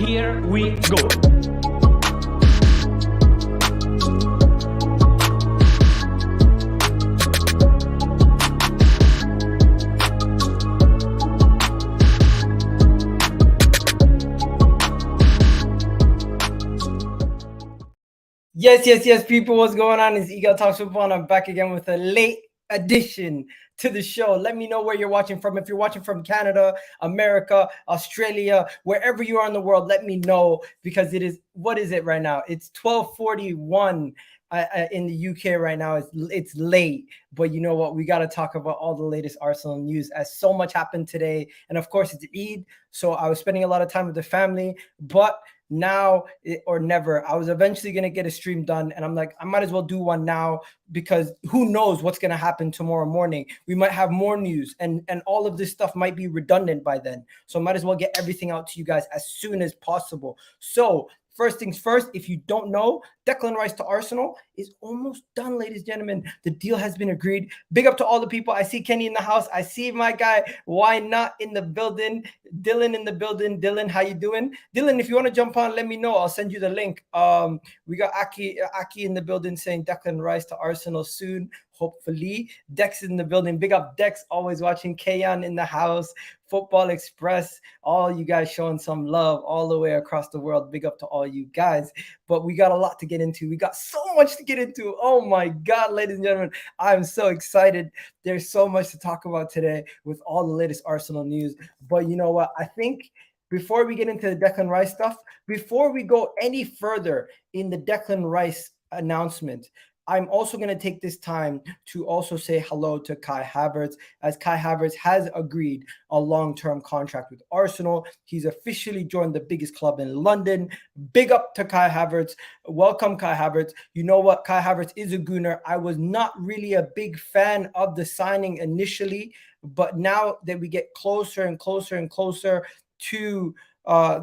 Here we go. Yes, people. What's going on? It's Eagle Talks Football, and I'm back again with a late addition to the show. Let me know where you're watching from. If you're watching from Canada, America, Australia, wherever you are in the world, let me know, because it is, what is it right now? It's 12:41 in the UK right now. It's late, but you know what? We got to talk about all the latest Arsenal news, as so much happened today. And of course, it's Eid, so I was spending a lot of time with the family, but now or never. I was eventually going to get a stream done, and I'm like, I might as well do one now, because who knows what's going to happen tomorrow morning. We might have more news, and all of this stuff might be redundant by then. So I might as well get everything out to you guys as soon as possible. So first things first, if you don't know, Declan Rice to Arsenal is almost done, ladies and gentlemen. The deal has been agreed. Big up to all the people. I see Kenny in the house. I see my guy, Why Not, in the building. Dylan in the building. Dylan, how you doing? Dylan, if you want to jump on, let me know. I'll send you the link. We got Aki in the building saying Declan Rice to Arsenal soon, hopefully. Dex in the building. Big up Dex, always watching. Kayan in the house. Football Express, all you guys showing some love all the way across the world. Big up to all you guys. But we got a lot to get into. We got so much to get into. Oh my God, ladies and gentlemen, I'm so excited. There's so much to talk about today with all the latest Arsenal news. But you know what? I think before we get into the Declan Rice stuff, before we go any further in the Declan Rice announcement, I'm also going to take this time to also say hello to Kai Havertz, as Kai Havertz has agreed a long-term contract with Arsenal. He's officially joined the biggest club in London. Big up to Kai Havertz. Welcome, Kai Havertz. You know what? Kai Havertz is a gooner. I was not really a big fan of the signing initially, but now that we get closer and closer and closer to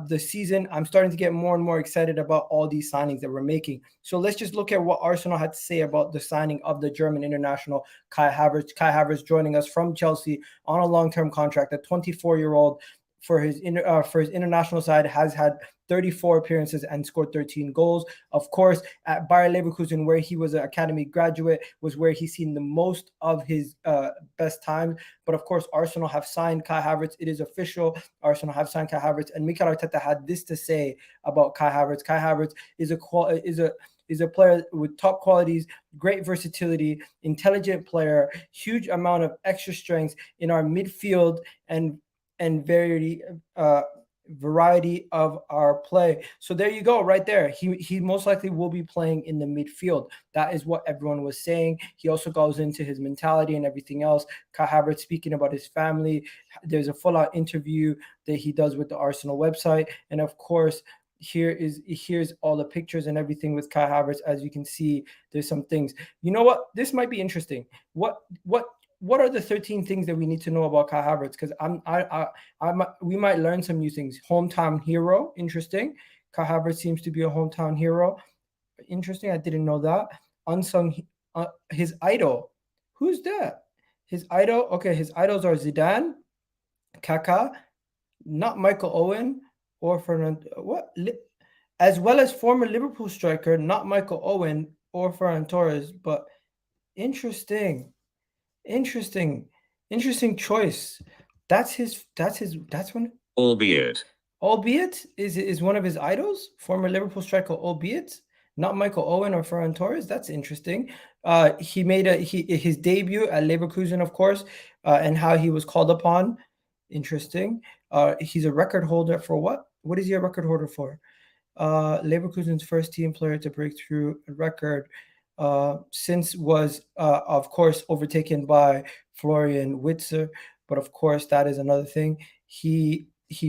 the season, I'm starting to get more and more excited about all these signings that we're making. So let's just look at what Arsenal had to say about the signing of the German international Kai Havertz. Kai Havertz joining us from Chelsea on a long-term contract. A 24-year-old for his international side has had 34 appearances and scored 13 goals. Of course, at Bayer Leverkusen, where he was an academy graduate, was where he's seen the most of his best time. But of course, Arsenal have signed Kai Havertz. It is official. Arsenal have signed Kai Havertz, and Mikel Arteta had this to say about Kai Havertz. Kai Havertz is a player with top qualities, great versatility, intelligent player, huge amount of extra strength in our midfield, and variety of our play. So there you go, right there. He most likely will be playing in the midfield. That is what everyone was saying. He also goes into his mentality and everything else. Kai Havertz speaking about his family. There's a full-out interview that he does with the Arsenal website. And of course, here's all the pictures and everything with Kai Havertz. As you can see, there's some things. You know what? This might be interesting. What are the 13 things that we need to know about Kai Havertz? Because we might learn some new things. Hometown hero, interesting. Kai Havertz seems to be a hometown hero. Interesting. I didn't know that. Unsung, his idol. Who's that? His idol. Okay, his idols are Zidane, Kaká, not Michael Owen or Fernando. As well as former Liverpool striker, not Michael Owen or Ferran Torres. But interesting choice. That's one. Albeit is one of his idols, former Liverpool striker. Albeit not Michael Owen or Ferran Torres. That's interesting. He made his debut at Leverkusen, of course, and how he was called upon. Interesting. He's a record holder for what? What is he a record holder for? Leverkusen's first team player to break through a record. Since was, of course, overtaken by Florian Witzer. But of course, that is another thing. He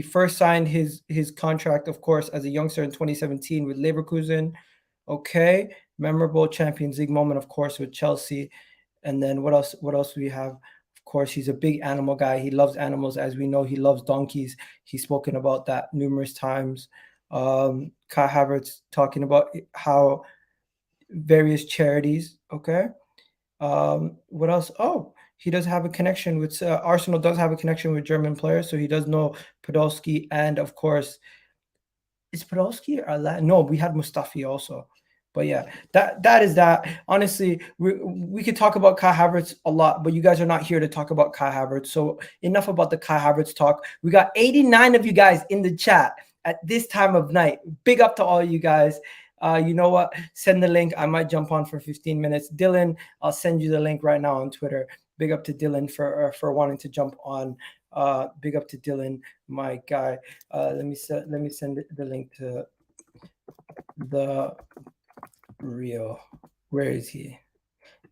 first signed his contract, of course, as a youngster in 2017 with Leverkusen. Okay, memorable Champions League moment, of course, with Chelsea. And then what else do we have? Of course, he's a big animal guy. He loves animals, as we know. He loves donkeys. He's spoken about that numerous times. Kai Havertz talking about how various charities. Okay. What else? Oh, he does have a connection with Arsenal. Does have a connection with German players, so he does know Podolski and, of course, Is Podolski or no? We had Mustafi also. But yeah, that is that. Honestly, we could talk about Kai Havertz a lot, but you guys are not here to talk about Kai Havertz. So enough about the Kai Havertz talk. We got 89 of you guys in the chat at this time of night. Big up to all you guys. You know what? Send the link. I might jump on for 15 minutes. Dylan, I'll send you the link right now on Twitter. Big up to Dylan for wanting to jump on. Big up to Dylan, my guy. Let me send the link to the real. Where is he?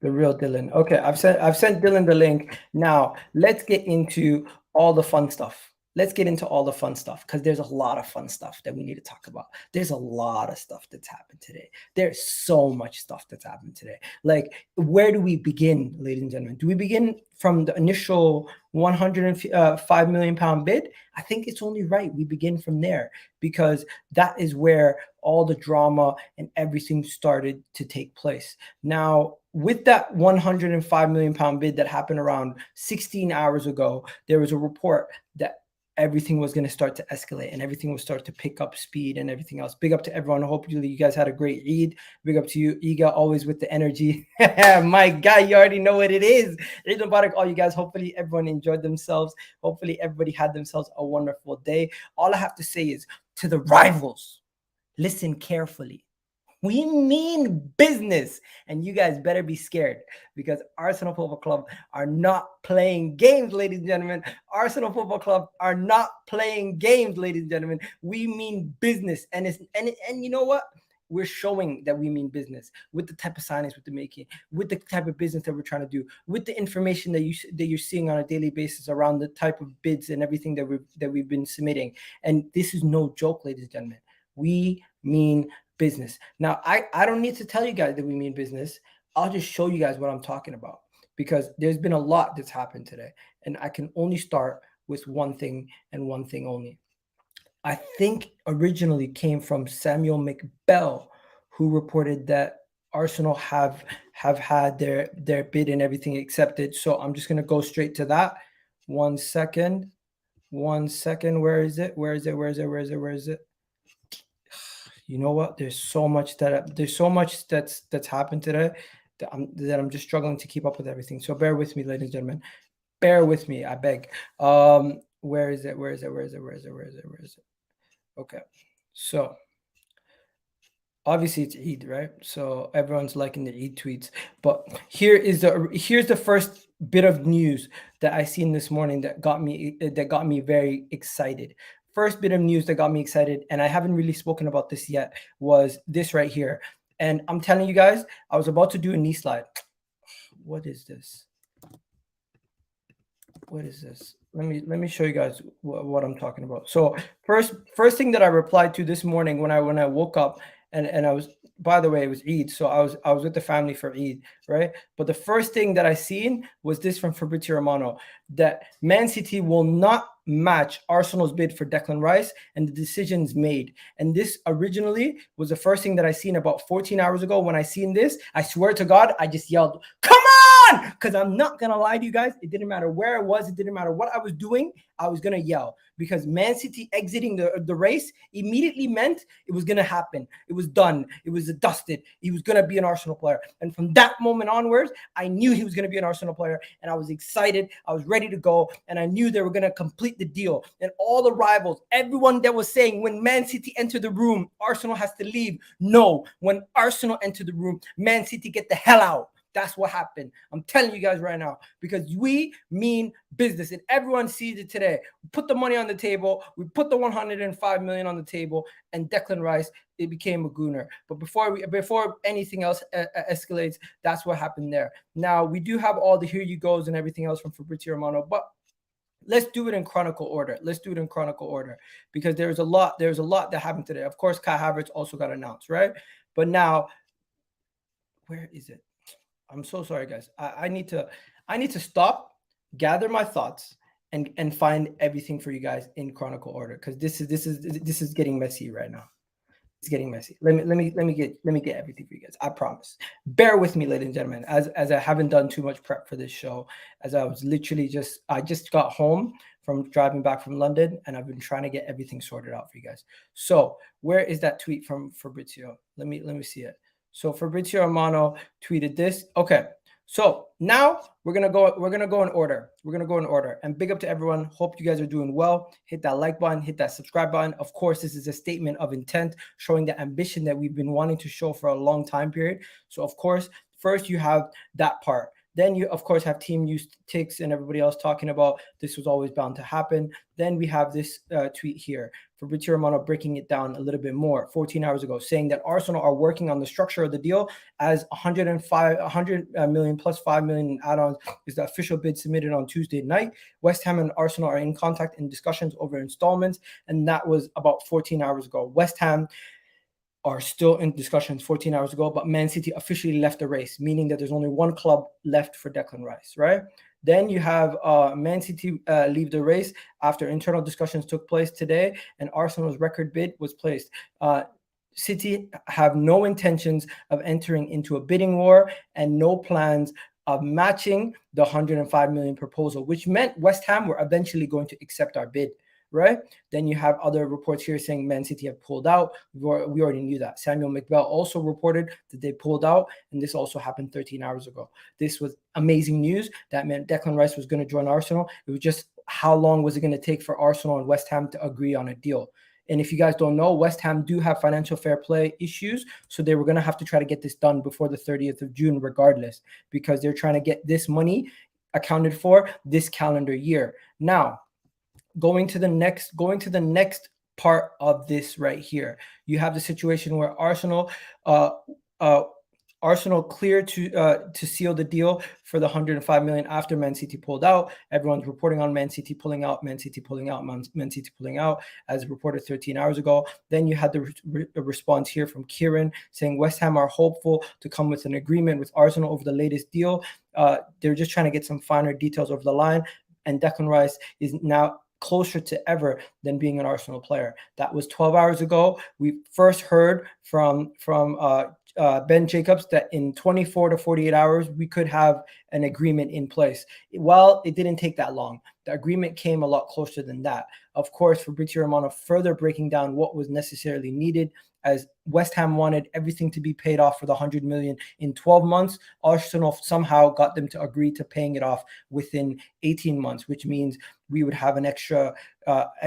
The real Dylan. Okay, I've sent Dylan the link. Now let's get into all the fun stuff. Let's get into all the fun stuff because there's a lot of fun stuff that we need to talk about. There's a lot of stuff that's happened today. There's so much stuff that's happened today. Like, where do we begin, ladies and gentlemen? Do we begin from the initial 105 million pound bid? I think it's only right we begin from there because that is where all the drama and everything started to take place. Now, with that 105 million pound bid that happened around 16 hours ago, there was a report that everything was going to start to escalate and everything would start to pick up speed and everything else. Big up to everyone. Hopefully you guys had a great Eid. Big up to you, Iga, always with the energy. My guy, you already know what it is. Eid Mubarak, all you guys. Hopefully everyone enjoyed themselves. Hopefully everybody had themselves a wonderful day. All I have to say is to the rivals, listen carefully. We mean business, and you guys better be scared because Arsenal Football Club are not playing games, ladies and gentlemen. Arsenal Football Club are not playing games, ladies and gentlemen. We mean business, and you know what? We're showing that we mean business with the type of signings we're making, with the type of business that we're trying to do, with the information that you're seeing on a daily basis around the type of bids and everything that we've been submitting. And this is no joke, ladies and gentlemen. We mean business. Now, I don't need to tell you guys that we mean business. I'll just show you guys what I'm talking about because there's been a lot that's happened today. And I can only start with one thing and one thing only. I think originally came from Samuel McBell, who reported that Arsenal have had their bid and everything accepted. So I'm just going to go straight to that. 1 second. 1 second. Where is it? You know what? There's so much that's happened today that I'm just struggling to keep up with everything. So bear with me, ladies and gentlemen. Bear with me, I beg. Where is it? Okay. So obviously it's Eid, right? So everyone's liking the Eid tweets. But here's the first bit of news that I seen this morning that got me very excited. First bit of news that got me excited, and I haven't really spoken about this yet, was this right here. And I'm telling you guys, I was about to do a knee slide. What is this? Let me show you guys what I'm talking about. So first thing that I replied to this morning when I woke up, and I was, by the way, it was Eid, so I was with the family for Eid, right? But the first thing that I seen was this from Fabrizio Romano, that Man City will not match Arsenal's bid for Declan Rice, and the decision's made. And this originally was the first thing that I seen about 14 hours ago. When I seen this, I swear to God, I just yelled, "Come on!" Because I'm not gonna lie to you guys, it didn't matter where I was, it didn't matter what I was doing, I was gonna yell, because Man City exiting the race immediately meant it was gonna happen. It was done. It was dusted. He was gonna be an Arsenal player. And from that moment onwards, I knew he was gonna be an Arsenal player, and I was excited. I was ready to go, and I knew they were gonna complete the deal. And all the rivals, everyone that was saying when Man City entered the room, Arsenal has to leave. No, when Arsenal entered the room, Man City get the hell out. That's what happened. I'm telling you guys right now, because we mean business, and everyone sees it today. We put the money on the table. We put the 105 million on the table, and Declan Rice, it became a gooner. But before anything else escalates, that's what happened there. Now, we do have all the here you goes and everything else from Fabrizio Romano, but let's do it in chronicle order. Because there's a lot that happened today. Of course, Kai Havertz also got announced, right? But now, where is it? I'm so sorry, guys. I need to stop, gather my thoughts, and find everything for you guys in chronicle order, because this is getting messy right now. It's getting messy. Let me get everything for you guys. I promise. Bear with me, ladies and gentlemen, as I haven't done too much prep for this show, as I was literally I just got home from driving back from London, and I've been trying to get everything sorted out for you guys. So where is that tweet from Fabrizio? Let me see it. So Fabrizio Romano tweeted this. Okay. So now we're gonna go in order. We're gonna go in order. And big up to everyone. Hope you guys are doing well. Hit that like button, hit that subscribe button. Of course, this is a statement of intent showing the ambition that we've been wanting to show for a long time period. So of course, first you have that part. Then you, of course, have team news ticks and everybody else talking about this was always bound to happen. Then we have this tweet here. Fabrizio Romano breaking it down a little bit more 14 hours ago, saying that Arsenal are working on the structure of the deal as 100 million plus 5 million in add-ons is the official bid submitted on Tuesday night. West Ham and Arsenal are in contact in discussions over installments, and that was about 14 hours ago. West Ham are still in discussions 14 hours ago, but Man City officially left the race, meaning that there's only one club left for Declan Rice, right? Then you have Man City leave the race after internal discussions took place today, and Arsenal's record bid was placed. City have no intentions of entering into a bidding war and no plans of matching the 105 million proposal, which meant West Ham were eventually going to accept our bid. Right? Then you have other reports here saying Man City have pulled out. We already knew that. Samuel McBell also reported that they pulled out, and this also happened 13 hours ago. This was amazing news. That meant Declan Rice was going to join Arsenal. It was just how long was it going to take for Arsenal and West Ham to agree on a deal? And if you guys don't know, West Ham do have financial fair play issues, so they were going to have to try to get this done before the 30th of June regardless, because they're trying to get this money accounted for this calendar year. Now, going to the next part of this right here, you have the situation where Arsenal cleared to seal the deal for the 105 million after Man City pulled out. Everyone's reporting on Man City pulling out, Man City pulling out, Man City pulling out, as reported 13 hours ago. Then you had the response here from Kieran saying West Ham are hopeful to come with an agreement with Arsenal over the latest deal. They're just trying to get some finer details over the line, and Declan Rice is now closer to ever than being an Arsenal player. That was 12 hours ago. We first heard from Ben Jacobs that in 24 to 48 hours, we could have an agreement in place. Well, it didn't take that long. The agreement came a lot closer than that. Of course, Fabrizio Romano further breaking down what was necessarily needed, as West Ham wanted everything to be paid off for the 100 million in 12 months. Arsenal somehow got them to agree to paying it off within 18 months, which means we would have an extra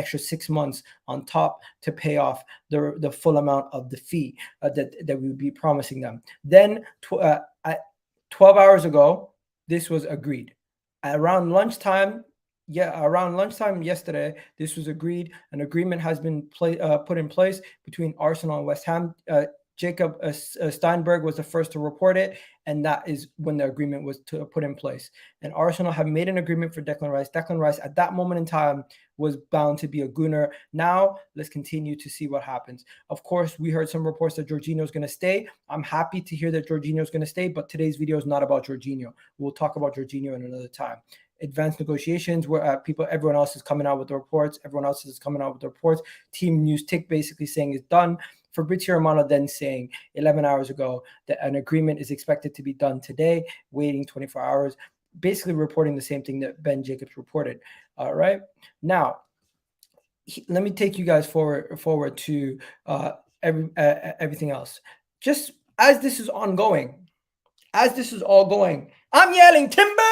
6 months on top to pay off the full amount of the fee that we would be promising them. Then at 12 hours ago, this was agreed. Around lunchtime yesterday, this was agreed. An agreement has been put in place between Arsenal and West Ham. Jacob Steinberg was the first to report it, and that is when the agreement was put in place. And Arsenal have made an agreement for Declan Rice. Declan Rice, at that moment in time, was bound to be a Gooner. Now, let's continue to see what happens. Of course, we heard some reports that Jorginho is going to stay. I'm happy to hear that Jorginho is going to stay, but today's video is not about Jorginho. We'll talk about Jorginho in another time. Advanced negotiations where everyone else is coming out with the reports. Team News Tick basically saying it's done. Fabrizio Romano then saying 11 hours ago that an agreement is expected to be done today, waiting 24 hours, basically reporting the same thing that Ben Jacobs reported. All right. Now, let me take you guys forward to everything else. Just as this is ongoing, as this is all going, I'm yelling timber.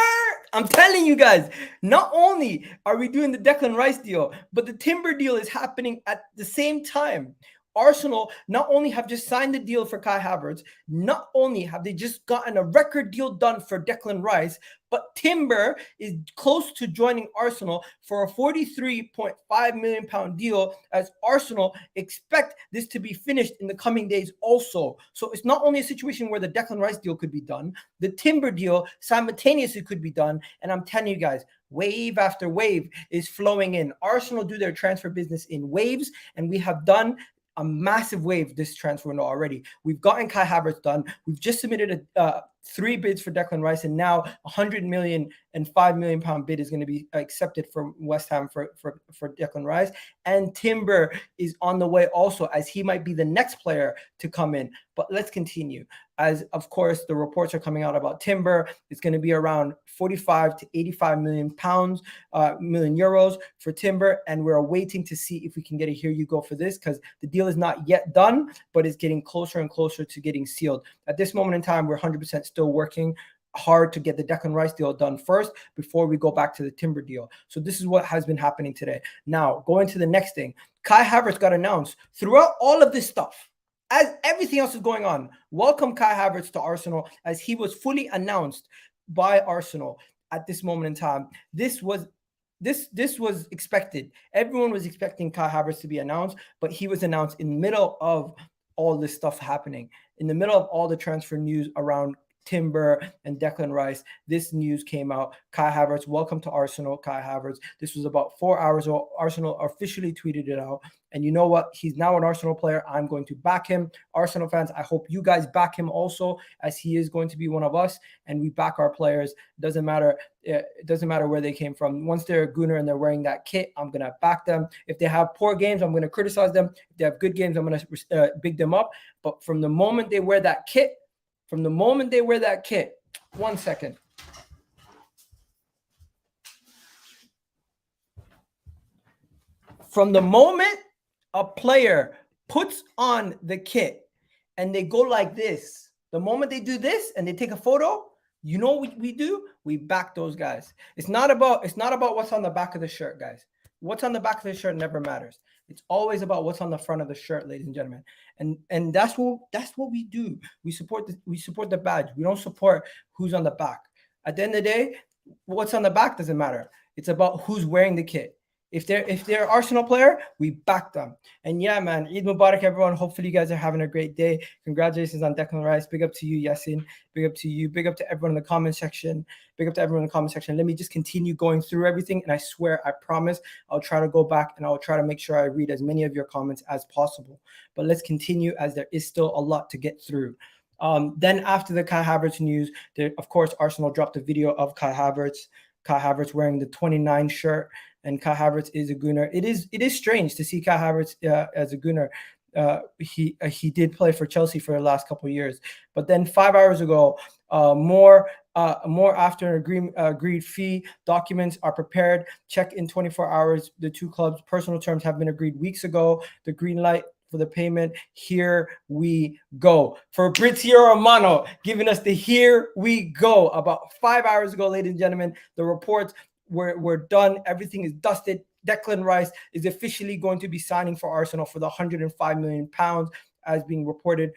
I'm telling you guys, not only are we doing the Declan Rice deal, but the timber deal is happening at the same time. Arsenal not only have just signed the deal for Kai Havertz, not only have they just gotten a record deal done for Declan Rice, but Timber is close to joining Arsenal for a £43.5 million deal, as Arsenal expect this to be finished in the coming days also. So it's not only a situation where the Declan Rice deal could be done, the Timber deal simultaneously could be done. And I'm telling you guys, wave after wave is flowing in. Arsenal do their transfer business in waves, and we have done a massive wave this transfer window already. We've gotten Kai Havertz done. We've just submitted 3 bids for Declan Rice, and now 100 million and £5 million bid is going to be accepted from West Ham for Declan Rice. And Timber is on the way also, as he might be the next player to come in. But let's continue. As of course the reports are coming out about Timber, it's going to be around 45 to 85 million euros for Timber, and we're waiting to see if we can get a here you go for this, because the deal is not yet done, but it's getting closer and closer to getting sealed. At this moment in time, we're 100% still working hard to get the Declan Rice deal done first before we go back to the Timber deal. So this is what has been happening today. Now, going to the next thing, Kai Havertz got announced throughout all of this stuff. As everything else is going on, welcome Kai Havertz to Arsenal, as he was fully announced by Arsenal at this moment in time. This was expected. Everyone was expecting Kai Havertz to be announced, but he was announced in the middle of all this stuff happening, in the middle of all the transfer news around Timber and Declan Rice. This news came out. Kai Havertz, welcome to Arsenal, Kai Havertz. This was about 4 hours ago. Arsenal officially tweeted it out. And you know what? He's now an Arsenal player. I'm going to back him. Arsenal fans, I hope you guys back him also, as he is going to be one of us. And we back our players. It doesn't matter where they came from. Once they're a Gooner and they're wearing that kit, I'm going to back them. If they have poor games, I'm going to criticize them. If they have good games, I'm going to big them up. But from the moment they wear that kit, one second. From the moment a player puts on the kit and they go like this, the moment they do this and they take a photo, you know what we do? We back those guys. It's not about what's on the back of the shirt, guys. What's on the back of the shirt never matters. It's always about what's on the front of the shirt, ladies and gentlemen. And that's what we do. We support the badge. We don't support who's on the back. At the end of the day, what's on the back doesn't matter. It's about who's wearing the kit. If they're an Arsenal player, we back them. And yeah, man, Eid Mubarak, everyone. Hopefully you guys are having a great day. Congratulations on Declan Rice. Big up to you, Yasin. Big up to you. Big up to everyone in the comment section. Let me just continue going through everything. And I swear, I promise, I'll try to go back and I'll try to make sure I read as many of your comments as possible. But let's continue, as there is still a lot to get through. Then after the Kai Havertz news, of course, Arsenal dropped a video of Kai Havertz wearing the 29 shirt. And Kai Havertz is a Gooner. It is strange to see Kai Havertz as a Gooner. He did play for Chelsea for the last couple of years. But then 5 hours ago, more after an agreed fee documents are prepared. Check in 24 hours. The two clubs' personal terms have been agreed weeks ago. The green light for the payment. Here we go. Fabrizio Romano giving us the here we go about 5 hours ago, ladies and gentlemen. The reports we're done. Everything is dusted. Declan Rice is officially going to be signing for Arsenal for the £105 million, as being reported.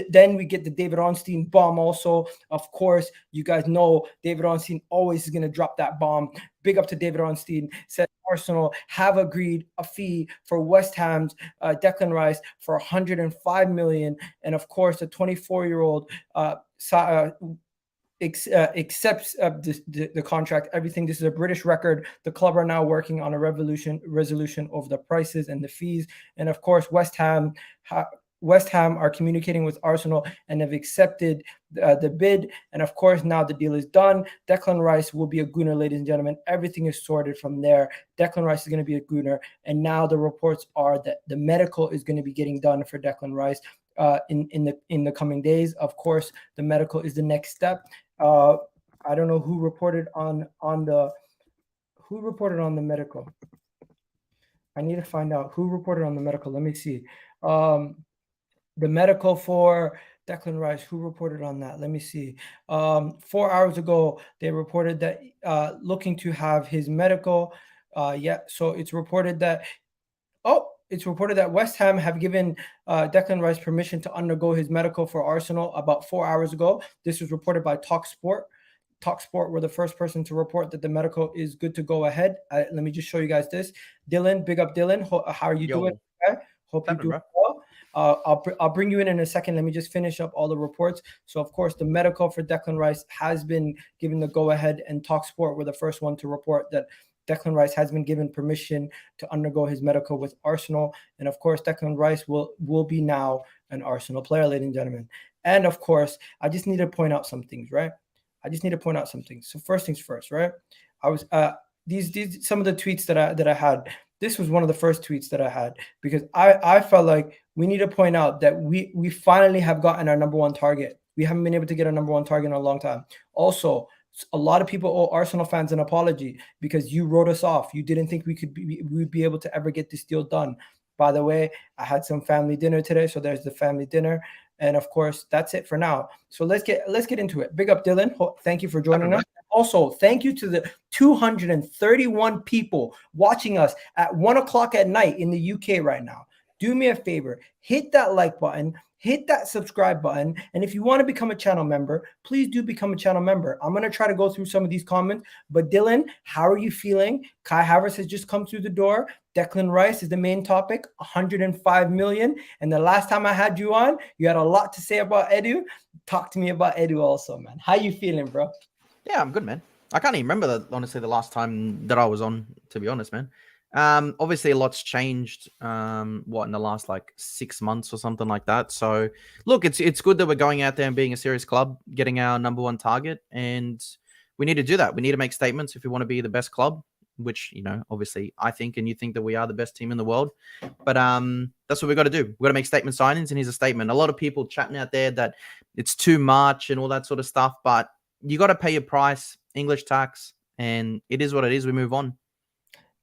Then we get the David Ornstein bomb also. Of course, you guys know David Ornstein always is going to drop that bomb. Big up to David Ornstein. Said Arsenal have agreed a fee for West Ham's Declan Rice for £105 million. And of course, the 24-year-old accepts the contract, everything. This is a British record. The club are now working on a resolution over the prices and the fees. And of course, West Ham are communicating with Arsenal and have accepted the bid. And of course, now the deal is done. Declan Rice will be a Gooner, ladies and gentlemen. Everything is sorted from there. Declan Rice is going to be a Gooner. And now the reports are that the medical is going to be getting done for Declan Rice in the coming days. Of course, the medical is the next step. I don't know who reported on the medical. I need to find out who reported on the medical. Let me see. The medical for Declan Rice, who reported on that? Let me see. 4 hours ago, they reported that looking to have his medical. So it's reported that West Ham have given Declan Rice permission to undergo his medical for Arsenal about 4 hours ago. This was reported by TalkSport. TalkSport were the first person to report that the medical is good to go ahead. Let me just show you guys this. Dylan, big up Dylan. How are you doing? Okay? Hope you do well. I'll bring you in a second. Let me just finish up all the reports. So, of course, the medical for Declan Rice has been given the go-ahead, and TalkSport were the first one to report that Declan Rice has been given permission to undergo his medical with Arsenal. And of course, Declan Rice will be now an Arsenal player, ladies and gentlemen. And of course, I just need to point out some things, right? So first things first, right? I was these some of the tweets that I had. This was one of the first tweets that I had because I felt like we need to point out that we finally have gotten our number one target. We haven't been able to get our number one target in a long time. Also, a lot of people owe Arsenal fans an apology because you wrote us off. You didn't think we'd be able to ever get this deal done. By the way, I had some family dinner today, so there's the family dinner. And of course, that's it for now. So let's get into it. Big up, Dylan. Thank you for joining us. Also, thank you to the 231 people watching us at 1 o'clock at night in the UK right now. Do me a favor, hit that like button, hit that subscribe button. And if you want to become a channel member, please do become a channel member. I'm going to try to go through some of these comments. But Dylan, how are you feeling? Kai Havertz has just come through the door. Declan Rice is the main topic, 105 million. And the last time I had you on, you had a lot to say about Edu. Talk to me about Edu also, man. How you feeling, bro? Yeah, I'm good, man. I can't even remember, honestly, the last time that I was on, to be honest, man. Obviously, a lot's changed, in the last, 6 months or something like that. So, look, it's good that we're going out there and being a serious club, getting our number one target, and we need to do that. We need to make statements if we want to be the best club, which, obviously I think, and you think that we are the best team in the world. But that's what we've got to do. We've got to make statement signings, and here's a statement. A lot of people chatting out there that it's too much and all that sort of stuff, but you got to pay your price, English tax, and it is what it is. We move on.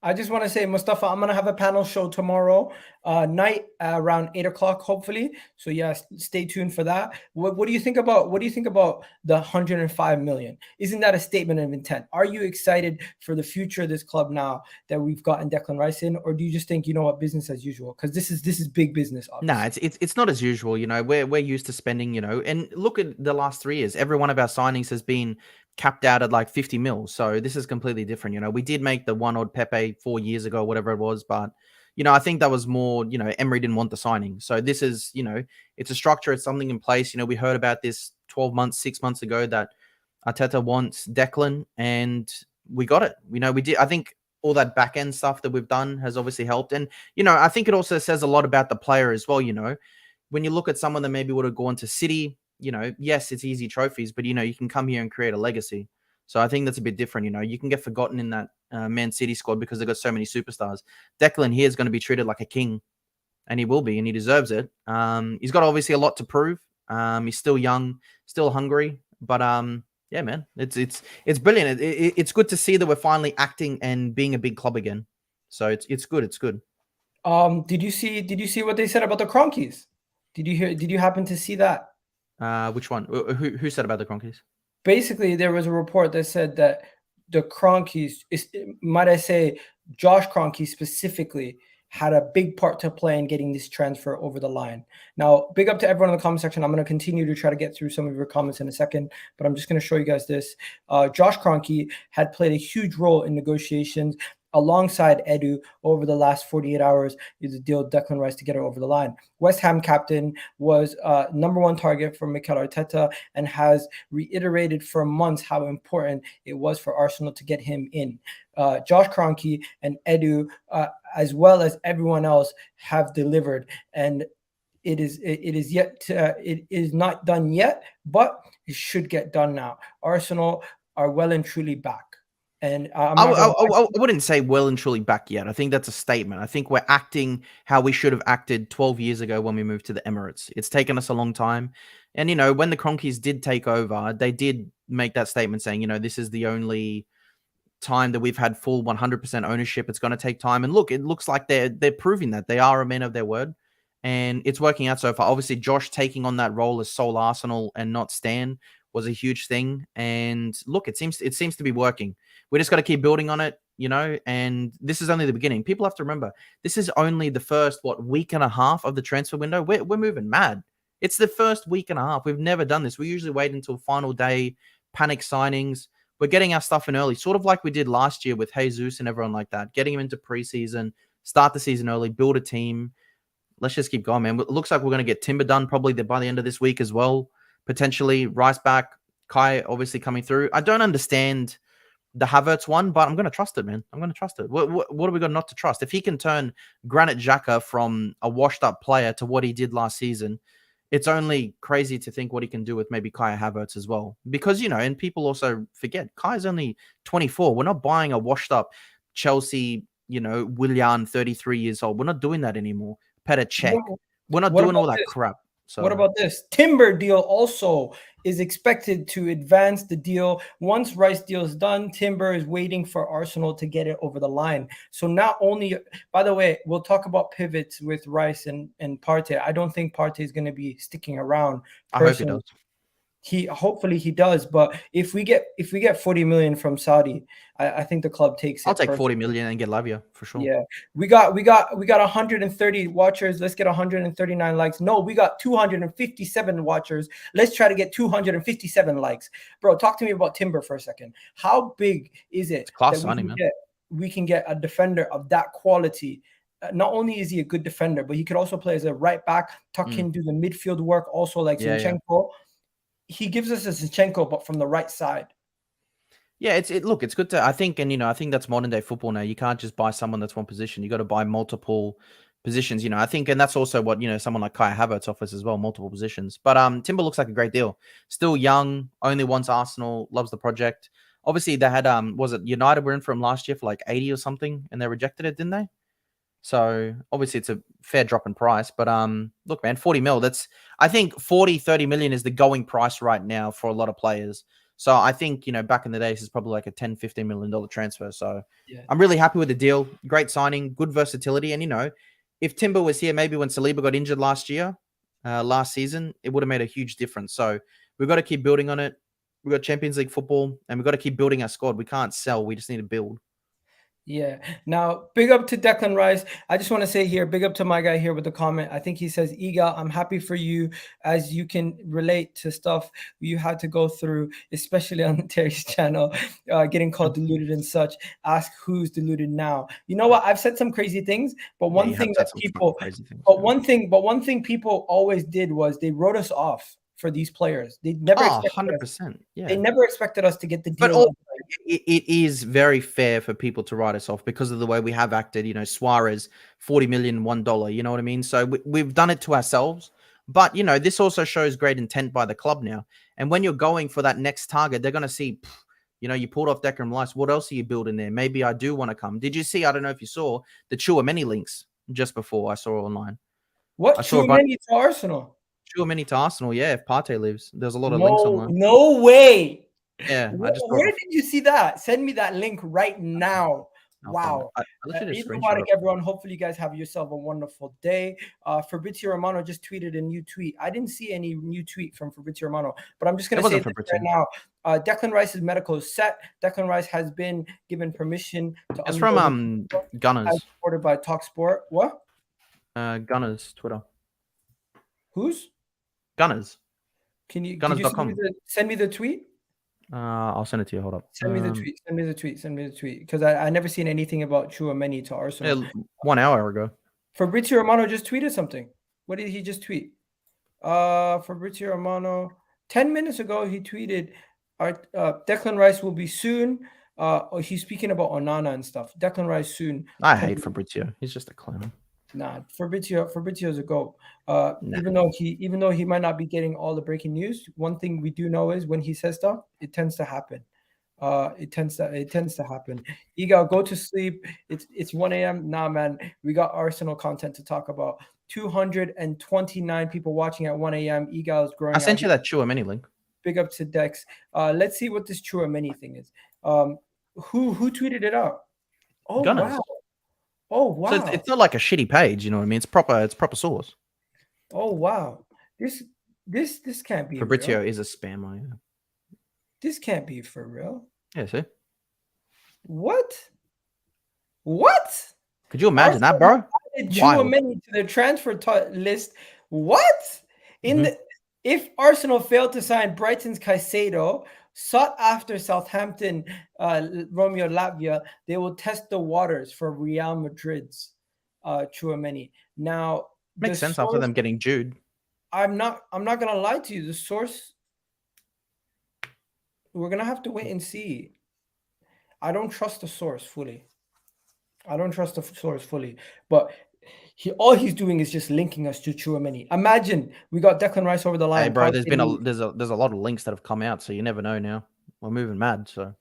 I just want to say, Mustafa, I'm going to have a panel show tomorrow night around 8 o'clock, hopefully. So yeah, stay tuned for that. What do you think about the 105 million? Isn't that a statement of intent? Are you excited for the future of this club now that we've gotten Declan Rice in, or do you just think, you know what, business as usual? Because this is big business. Obviously. Nah, it's not as usual. We're used to spending. And look at the last 3 years. Every one of our signings has been capped out at 50 mil. So this is completely different. We did make the one odd Pepe 4 years ago, whatever it was, but I think that was more, Emery didn't want the signing. So this is, it's a structure, it's something in place. We heard about this 12 months, 6 months ago that Arteta wants Declan, and we got it. We did. I think all that back end stuff that we've done has obviously helped. And, I think it also says a lot about the player as well. When you look at someone that maybe would have gone to City, yes, it's easy trophies, but, you can come here and create a legacy. So I think that's a bit different. You can get forgotten in that Man City squad because they've got so many superstars. Declan here is going to be treated like a king, and he will be, and he deserves it. He's got obviously a lot to prove. He's still young, still hungry, but yeah, man, it's brilliant. It's good to see that we're finally acting and being a big club again. So it's good. It's good. Did you see what they said about the Kroenkes? Did you happen to see that? Which one? Who said about the Kroenkes? Basically, there was a report that said that the Kroenkes, might I say, Josh Kroenke specifically, had a big part to play in getting this transfer over the line. Now, big up to everyone in the comment section. I'm going to continue to try to get through some of your comments in a second, but I'm just going to show you guys this. Josh Kroenke had played a huge role in negotiations alongside Edu over the last 48 hours is the deal with Declan Rice to get it over the line. West Ham captain was number one target for Mikel Arteta and has reiterated for months how important it was for Arsenal to get him in. Josh Kroenke and Edu, as well as everyone else, have delivered, and it is not done yet, but it should get done now. Arsenal are well and truly back. And I wouldn't say well and truly back yet. I think that's a statement. I think we're acting how we should have acted 12 years ago when we moved to the Emirates. It's taken us a long time. And, when the Kroenkes did take over, they did make that statement saying, this is the only time that we've had full 100% ownership. It's going to take time. And look, it looks like they're proving that. They are a man of their word. And it's working out so far. Obviously, Josh taking on that role as sole Arsenal and not Stan was a huge thing. And look, it seems to be working. We just got to keep building on it, and this is only the beginning. People have to remember, this is only the first, week and a half of the transfer window. We're moving mad. It's the first week and a half. We've never done this. We usually wait until final day, panic signings. We're getting our stuff in early, sort of like we did last year with Jesus and everyone like that, getting him into preseason, start the season early, build a team. Let's just keep going, man. It looks like we're going to get Timber done probably by the end of this week as well. Potentially Rice back, Kai obviously coming through. I don't understand the Havertz one, but I'm going to trust it, man. I'm going to trust it. What are we got not to trust? If he can turn Granit Xhaka from a washed-up player to what he did last season, it's only crazy to think what he can do with maybe Kai Havertz as well. Because, and people also forget, Kai's only 24. We're not buying a washed-up Chelsea, Willian, 33 years old. We're not doing that anymore. Petr Cech. We're not doing all that crap. So what about this? Timber deal also is expected to advance the deal. Once Rice deal is done, Timber is waiting for Arsenal to get it over the line. So not only, by the way, we'll talk about pivots with Rice and Partey. I don't think Partey is going to be sticking around. I hope he does. Hopefully he does, but if we get 40 million from Saudi, I think the club takes it. I'll take 40 million and get Lavia for sure. Yeah, we got 130 watchers. Let's get 139 likes. No, we got 257 watchers. Let's try to get 257 likes. Bro, talk to me about Timber for a second. How big is it? It's class signing, man. We can get a defender of that quality. Not only is he a good defender, but he could also play as a right back, tuck in, do the midfield work, also like Zinchenko. Yeah. He gives us a Zinchenko, but from the right side. Yeah, it's good to, I think, and I think that's modern day football now. You can't just buy someone that's one position. You got to buy multiple positions. I think, and that's also what someone like Kai Havertz offers as well, multiple positions. But Timber looks like a great deal. Still young, only wants Arsenal, loves the project. Obviously, they had was it United were in for him last year for like 80 or something, and they rejected it, didn't they? So obviously it's a fair drop in price, but look, man, 40 mil, I think 30 million is the going price right now for a lot of players. So I think, back in the day, this is probably like a $10, $15 million transfer. So yeah. I'm really happy with the deal. Great signing, good versatility. And, if Timber was here, maybe when Saliba got injured last season, it would have made a huge difference. So we've got to keep building on it. We've got Champions League football and we've got to keep building our squad. We can't sell. We just need to build. Yeah. Now, big up to Declan Rice. I just want to say here, big up to my guy here with the comment. I think he says, Iga, I'm happy for you as you can relate to stuff you had to go through, especially on Terry's channel, getting called deluded and such. Ask who's deluded now. You know what? I've said some crazy things, but one thing people always did was they wrote us off for these players. They never 100%. Yeah. They never expected us to get the deal. But it is very fair for people to write us off because of the way we have acted. Suarez, 40 million, $1. You know what I mean? So we've done it to ourselves. But, this also shows great intent by the club now. And when you're going for that next target, they're going to see, you pulled off Declan Rice. What else are you building there? Maybe I do want to come. Did you see, I don't know if you saw, the Tchouameni links just before I saw online? What? Tchouameni to Arsenal? Tchouameni to Arsenal, yeah, if Partey leaves. There's a lot of links online. No way. Yeah, where did you see that? Send me that link right now. Wow. Everyone. Hopefully you guys have yourself a wonderful day. Fabrizio Romano just tweeted a new tweet. I didn't see any new tweet from Fabrizio Romano, but I'm just going to say this right now. Declan Rice's medical is set. Declan Rice has been given permission to. It's from Gunners. Supported by TalkSport. What? Gunners Twitter. Who's? Gunners. Gunners.com. Send me the tweet? I'll send it to you. Hold up. Send me the tweet. Because I never seen anything about Tchouameni to Arsenal. Yeah, 1 hour ago. Fabrizio Romano just tweeted something. What did he just tweet? Fabrizio Romano, 10 minutes ago, he tweeted, Declan Rice will be soon. He's speaking about Onana and stuff. Declan Rice soon. I hate Fabrizio. He's just a clown. Nah, Fabrizio's a goat. Even though he might not be getting all the breaking news, one thing we do know is when he says stuff, it tends to happen. It tends to happen. Iga, go to sleep. It's 1 a.m. Nah, man, we got Arsenal content to talk about. 229 people watching at 1 a.m. Iga is growing. I sent you that Tchouameni link. Big up to Dex. Let's see what this Tchouameni thing is. Who tweeted it out? Oh, Gunners. Wow. Oh wow! So it's not like a shitty page, you know what I mean? It's proper source. Oh wow! This can't be. Fabrizio real. Is a spammer. Yeah. This can't be for real. Yeah. See. What? Could you imagine that, bro? Tchouameni to the transfer list. What? If Arsenal failed to sign Brighton's Caicedo, sought after Southampton, Romeo Lavia, they will test the waters for Real Madrid's Tchouameni. Now, makes sense after them getting Jude. I'm not gonna lie to you. The source, we're gonna have to wait and see. I don't trust the source fully. But all he's doing is just linking us to Tchouameni. Imagine we got Declan Rice over the Hey, line. bro, there's a lot of links that have come out, so you never know now. We're moving mad, so.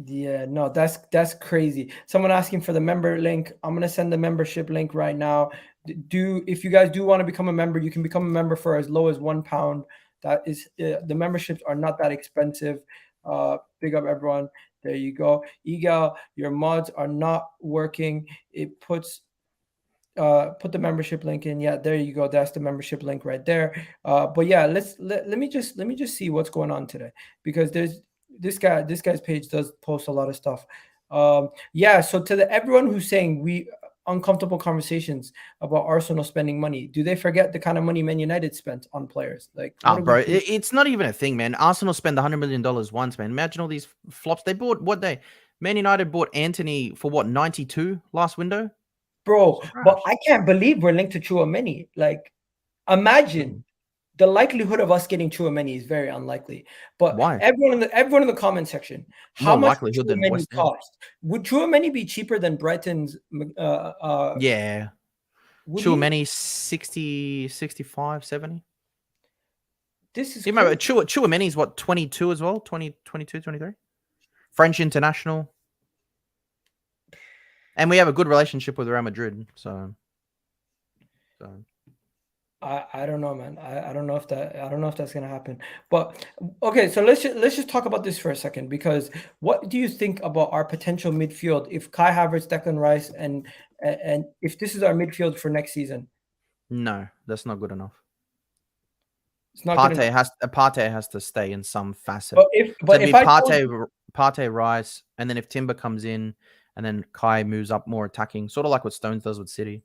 Yeah, no, that's crazy. Someone asking for the member link. I'm gonna send the membership link right now. If you guys do want to become a member, you can become a member for as low as £1. That is, the memberships are not that expensive. Big up everyone. There you go. Egal, your mods are not working. It puts put the membership link in. Yeah, there you go. That's the membership link right there. But yeah, let me just see what's going on today, because there's this guy's page does post a lot of stuff. Yeah, so to everyone who's saying we uncomfortable conversations about Arsenal spending money, do they forget the kind of money Man United spent on players? Like, what Bro, it's not even a thing, man. Arsenal spent $100 million once, man. Imagine all these flops. They bought Man United bought Anthony for what, 92 last window? Bro, but I can't believe we're linked to Tchouameni. Like, imagine the likelihood of us getting Tchouameni is very unlikely. But why? Everyone in the comment section, how More much likelihood than Tchouameni West Ham. cost? Would Tchouameni be cheaper than Brighton's? Yeah. Tchouameni 60, 65, 70. This is you remember Tchouameni's what, 22 as well? 20, 22, 23? French international. And we have a good relationship with Real Madrid, so. I don't know, man. I don't know if that's gonna happen. But okay, so let's just talk about this for a second, because what do you think about our potential midfield if Kai Havertz, Declan Rice, and if this is our midfield for next season? No, that's not good enough. It's not good enough. Partey has to stay in some facet. But if Partey, Rice, and then if Timber comes in, and then Kai moves up more attacking, sort of like what Stones does with City.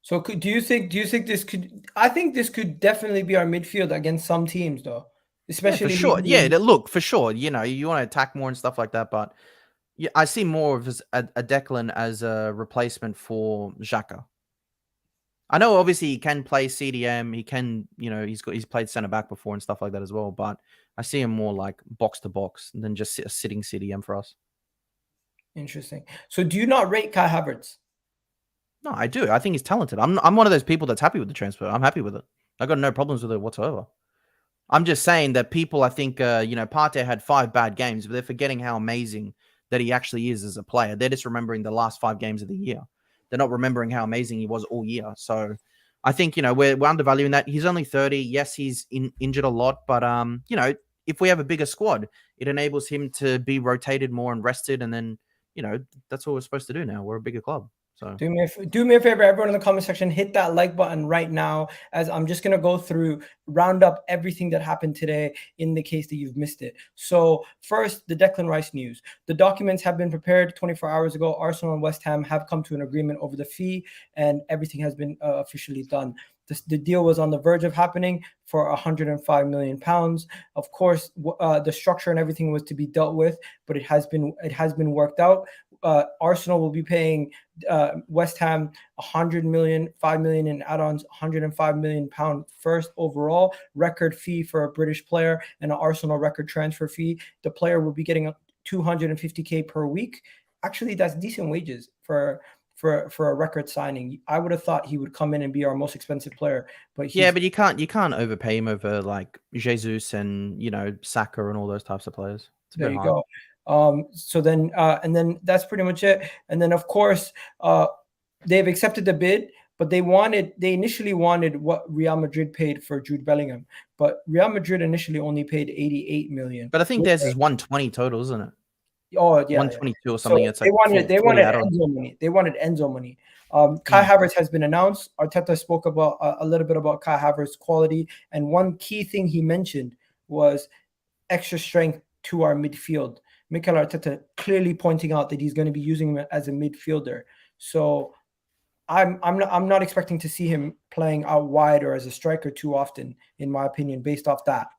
So do you think this could? I think this could definitely be our midfield against some teams, though. Especially for sure. Yeah, look, for sure. You know, you want to attack more and stuff like that, but yeah, I see more of a Declan as a replacement for Xhaka. I know obviously he can play CDM, he can, he's played centre back before and stuff like that as well, but I see him more like box to box than just a sitting CDM for us. Interesting. So do you not rate Kai Havertz? No, I do. I think he's talented. I'm one of those people that's happy with the transfer. I'm happy with it. I got no problems with it whatsoever. I'm just saying that people, I think, Partey had 5 bad games, but they're forgetting how amazing that he actually is as a player. They're just remembering the last 5 games of the year. They're not remembering how amazing he was all year. So I think, we're undervaluing that. He's only 30. Yes, he's injured a lot, but, if we have a bigger squad, it enables him to be rotated more and rested. And then, that's what we're supposed to do now. We're a bigger club. So do me a favor, everyone in the comment section, hit that like button right now, as I'm just going to go through, round up everything that happened today in the case that you've missed it. So first, the Declan Rice news. The documents have been prepared 24 hours ago. Arsenal and West Ham have come to an agreement over the fee, and everything has been officially done. The deal was on the verge of happening for £105 million. Of course, the structure and everything was to be dealt with, but it has been worked out. Arsenal will be paying West Ham 100 million, 5 million in add-ons, 105 million pound first overall record fee for a British player, and an Arsenal record transfer fee. The player will be getting 250k per week. Actually, that's decent wages for a record signing. I would have thought he would come in and be our most expensive player, but you can't overpay him over like Jesus and Saka and all those types of players. It's a bit hard. Go. So then, and then that's pretty much it. And then, of course, they've accepted the bid, but they initially wanted what Real Madrid paid for Jude Bellingham, but Real Madrid initially only paid 88 million. But I think theirs is 120 total, isn't it? Oh yeah, 122 or something. So it's like they wanted Enzo money. They wanted Enzo money. Kai Havertz has been announced. Arteta spoke about a little bit about Kai Havertz's quality, and one key thing he mentioned was extra strength to our midfield. Mikel Arteta clearly pointing out that he's going to be using him as a midfielder. So I'm not expecting to see him playing out wide or as a striker too often, in my opinion, based off that.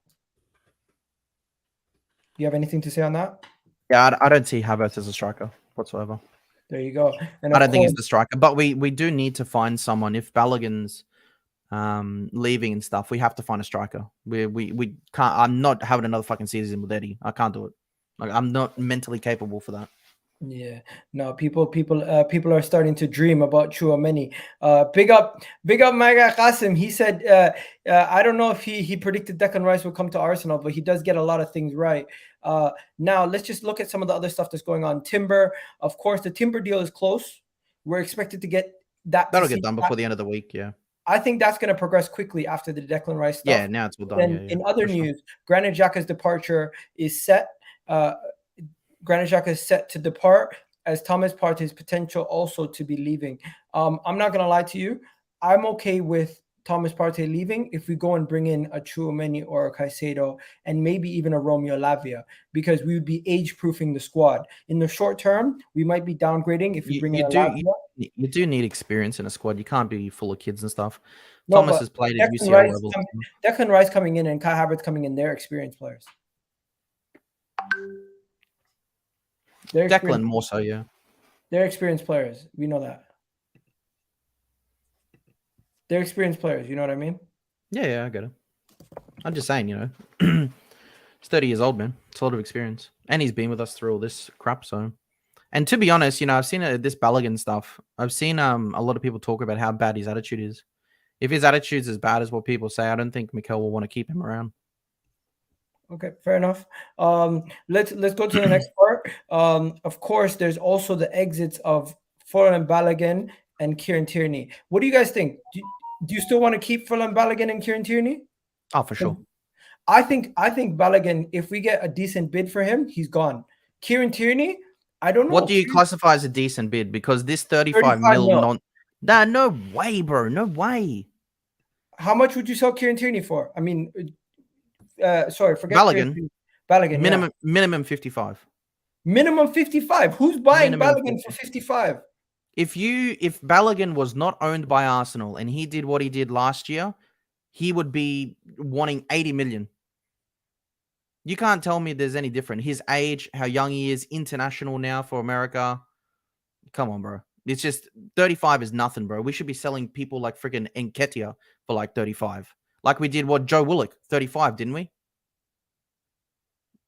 Do you have anything to say on that? Yeah, I don't see Havertz as a striker whatsoever. There you go. And I don't think he's the striker, but we do need to find someone. If Balogun's leaving and stuff, we have to find a striker. We can't. I'm not having another fucking season with Eddie. I can't do it. Like I'm not mentally capable for that. Yeah, no, people are starting to dream about Tchouameni. Big up, my guy Qasim. He said, I don't know if he predicted Declan Rice would come to Arsenal, but he does get a lot of things right. Now let's just look at some of the other stuff that's going on. Timber, of course, the Timber deal is close. We're expected to get that. That'll get done before the end of the week. Yeah. I think that's going to progress quickly after the Declan Rice stuff. Yeah, now it's all done. Then Yeah, in other news, Granit Xhaka's departure is set. Granit Xhaka is set to depart, as Thomas Partey's potential also to be leaving. I'm not gonna lie to you. I'm okay with Thomas Partey leaving if we go and bring in a Tchouameni or a Caicedo and maybe even a Romeo Lavia, because we would be age-proofing the squad. In the short term, we might be downgrading if we bring in a Lavia. You do need experience in a squad. You can't be full of kids and stuff. No, Thomas has played at UCL level. Declan Rice coming in and Kai Havertz coming in, they're experienced players. Declan more so, yeah. They're experienced players. We know that. They're experienced players. You know what I mean? Yeah, I get it. I'm just saying, he's 30 years old, man. It's a lot of experience. And he's been with us through all this crap, so... And to be honest, I've seen this Balogun stuff. I've seen a lot of people talk about how bad his attitude is. If his attitude's as bad as what people say, I don't think Mikel will want to keep him around. Okay, fair enough. Let's go to the next part. Of course, there's also the exits of Furlan Balogun and Kieran Tierney. What do you guys think? Do you still want to keep Furlan Balogun and Kieran Tierney? Oh, for sure. I think Balogun, if we get a decent bid for him, he's gone. Kieran Tierney, I don't know. What do you classify as a decent bid? Because this 35 mil. No way, bro. No way. How much would you sell Kieran Tierney for? I mean, sorry, forget Balogun. Balogun. Minimum 55. Minimum 55. Who's buying Balogun for 55? If Balogun was not owned by Arsenal and he did what he did last year, he would be wanting 80 million. You can't tell me there's any different. His age, how young he is, international now for America. Come on, bro. It's just 35 is nothing, bro. We should be selling people like freaking Nketiah for like 35. Like we did Joe Willock, 35, didn't we?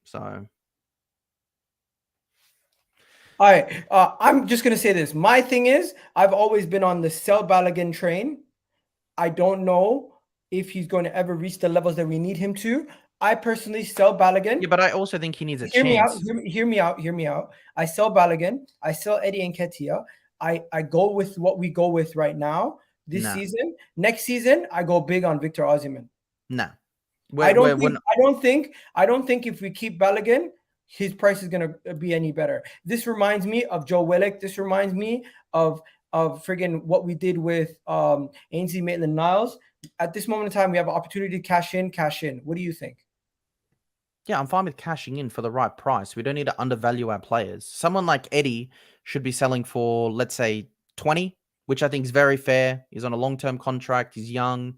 So. All right. I'm just going to say this. My thing is, I've always been on the sell Balogun train. I don't know if he's going to ever reach the levels that we need him to. I personally sell Balogun. Yeah, but I also think he needs a chance. Hear me out. I sell Balogun. I sell Eddie Nketiah. I go with what we go with right now this season. Next season, I go big on Victor Osimhen. Nah. I don't think if we keep Balogun, his price is gonna be any better. This reminds me of Joe Willock. This reminds me of friggin' what we did with Ainsley Maitland-Niles. At this moment in time, we have an opportunity to cash in. What do you think? Yeah, I'm fine with cashing in for the right price. We don't need to undervalue our players. Someone like Eddie should be selling for, let's say, 20, which I think is very fair. He's on a long-term contract. He's young,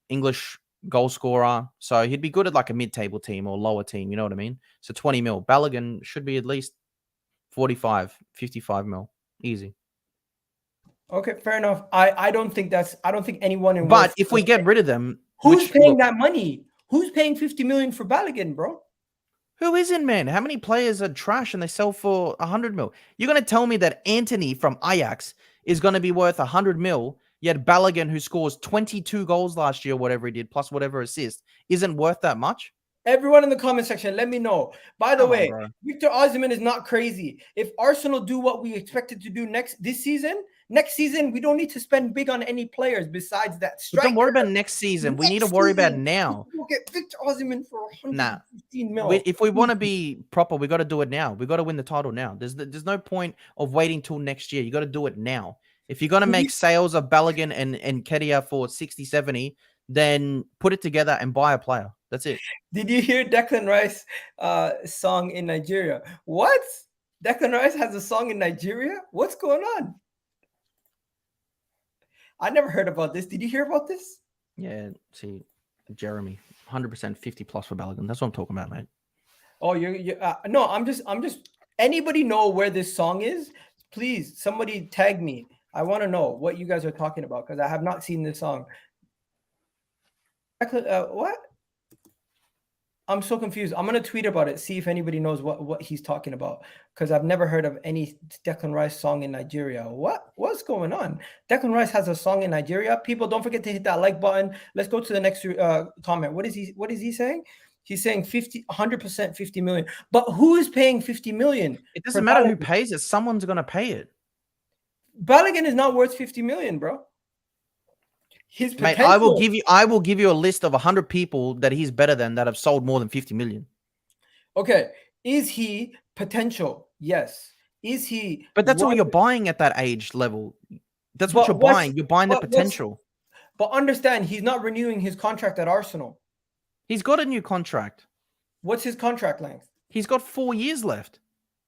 English goal scorer. So he'd be good at like a mid-table team or lower team. You know what I mean? So 20 mil. Balogun should be at least 45, 55 mil. Easy. Okay, fair enough. I don't think anyone in. But if we get rid of them, who's paying that money? Who's paying 50 million for Balogun, bro? Who isn't, man? How many players are trash and they sell for 100 mil? You're going to tell me that Anthony from Ajax is going to be worth 100 mil, yet Balogun, who scores 22 goals last year, whatever he did, plus whatever assist, isn't worth that much? Everyone in the comment section, let me know. By the way, Victor Osimhen is not crazy. If Arsenal do what we expected to do next season, we don't need to spend big on any players besides that striker. Don't worry about next season. We need to worry about now. We'll get Victor Osimhen for 115 mil. If we want to be proper, we got to do it now. We got to win the title now. There's no point of waiting till next year. You got to do it now. If you're going to make sales of Balogun and Nketiah for 60, 70, then put it together and buy a player. That's it. Did you hear Declan Rice song in Nigeria? What? Declan Rice has a song in Nigeria? What's going on? I never heard about this. Did you hear about this? Yeah, see, Jeremy, 100% 50 plus for Balogun. That's what I'm talking about, mate. Oh, no, I'm just anybody know where this song is? Please, somebody tag me. I want to know what you guys are talking about because I have not seen this song. What? I'm so confused. I'm gonna tweet about it, see if anybody knows what he's talking about, because I've never heard of any Declan Rice song in Nigeria. What's going on? Declan Rice has a song in Nigeria. People, don't forget to hit that like button. Let's go to the next comment. What is he saying? He's saying 100% 50 million. But who is paying 50 million? It doesn't matter who pays it. Someone's gonna pay it. Balogun is not worth 50 million, bro. His potential. Mate, I will give you a list of 100 people that he's better than that have sold more than 50 million. Okay. Is he potential? Yes. Is he? But that's all you're buying at that age level. That's what you're buying. You're buying the potential. But understand, he's not renewing his contract at Arsenal. He's got a new contract. What's his contract length? He's got 4 years left.